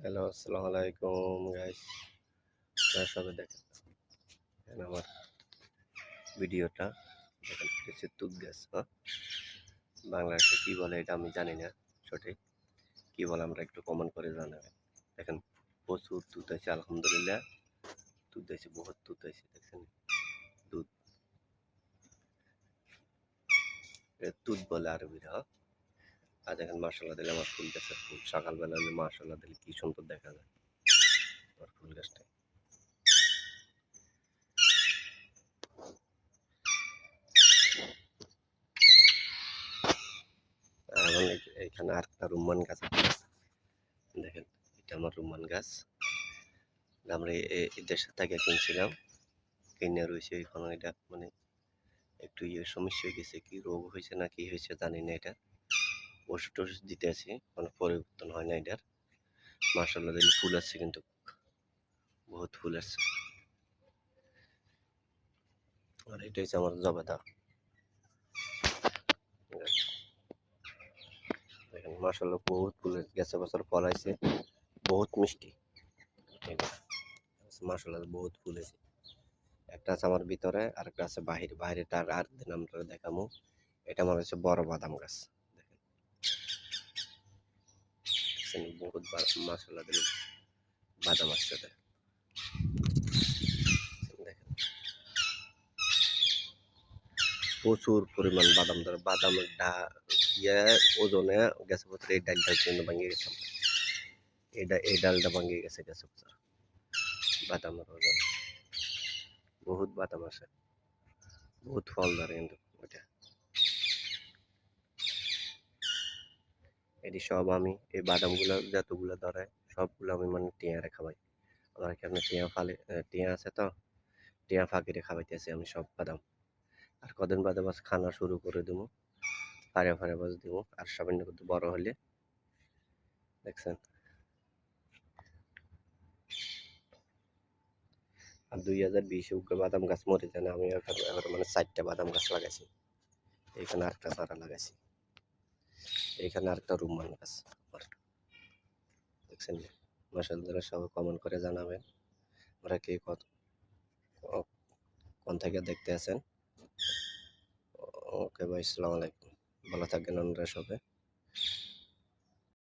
Hello, আসসালামু আলাইকুম guys. আপনারা সবাই দেখেন আমার ভিডিওটা। দেখেন এটা হচ্ছে তুত গাছ। বাংলাদেশে কি বলে এটা আমি জানি না সঠিক। কি বলে আমরা একটু কমেন্ট করে জানাবেন। দেখেন প্রচুর তুত আছে আলহামদুলিল্লাহ। তুত আছে, বহুত তুত আছে দেখছেন। তুত, তুত বলে আরবিরা। আর দেখেন মাশাআল্লাহ দিলে আমার ফুল গাছের ফুল সকালবেলা হলে মাশাআল্লাহ দিলে কি সুন্দর দেখা যায় আমার ফুল গাছটা। এবং এখানে আরেকটা রুম্মান গাছ আছে। দেখেন এটা আমার রুম্মান গাছ। আমরা দেশের থেকে কিনছিলাম, কিনে রয়েছে এখন। এটা মানে একটু সমস্যা হয়ে গেছে, কি রোগ হয়েছে না কি হয়েছে জানি না। এটা ওষুধ টষুধ দিতে আছি, কোনো পরিবর্তন হয় না এটার। মার্শাল্লাহ দিলে ফুল আসছে, কিন্তু বহুত ফুল আসছে। আর এটা হচ্ছে আমার জবেদা। দেখেন মার্শাল্লাহ বহুত ফুল গেছে, বছর ফল আছে, বহুত মিষ্টি। মার্শাল্লাহ বহুত ফুল আছে। একটা আছে আমার ভিতরে, আর একটা আছে বাহিরে। বাহিরেটা আর দিন আমরা দেখামো। এটা আমার হচ্ছে বড় বাদাম গাছ। দেখেন বহুত মার্শাল্লাহ দিলে বাদাম আসছে। দেখেন প্রচুর পরিমাণ বাদাম ধরে। বাদামের ইয়ে ওজনে গেছে বছর এই ডালটা কিন্তু ভাঙিয়ে গেছে। এই ডালটা ভাঙিয়ে গেছে গেছে বছর। বাদামের ওজন বহুত বাদাম আছে, বহুত ফল ধরে কিন্তু ওইটা। এটি সব আমি এই বাদামগুলো যতগুলো ধরে সবগুলো আমি মানে টিয়ারে খাওয়াই। আমার এখানে টিয়া ফালে, টিয়া আছে তো, টিয়া ফাঁকিরে খাওয়াইতেছি আমি সব বাদাম। আর কদিন বাদে বাস খানা শুরু করে দেবো, ফারে ফারে বাস দেবো। আর সামান্য কিন্তু বড় হলে দেখছেন। আর 2020-এ উগ্র বাদাম গাছ মরে যায় না। আমি এবার মানে 4টা বাদাম গাছ লাগাইছি। এইখানে আরেকটা চারা লাগাইছি, এইখানে আরেকটা রুম্মান গাছ আমার। দেখছেন, মাসাল্লাহ সবাই কমেন্ট করে জানাবেন ওরা কে কোন থেকে দেখতে আছেন। ওকে ভাই, আসসালামু আলাইকুম। ভালো থাকবেন আপনারা সবাই।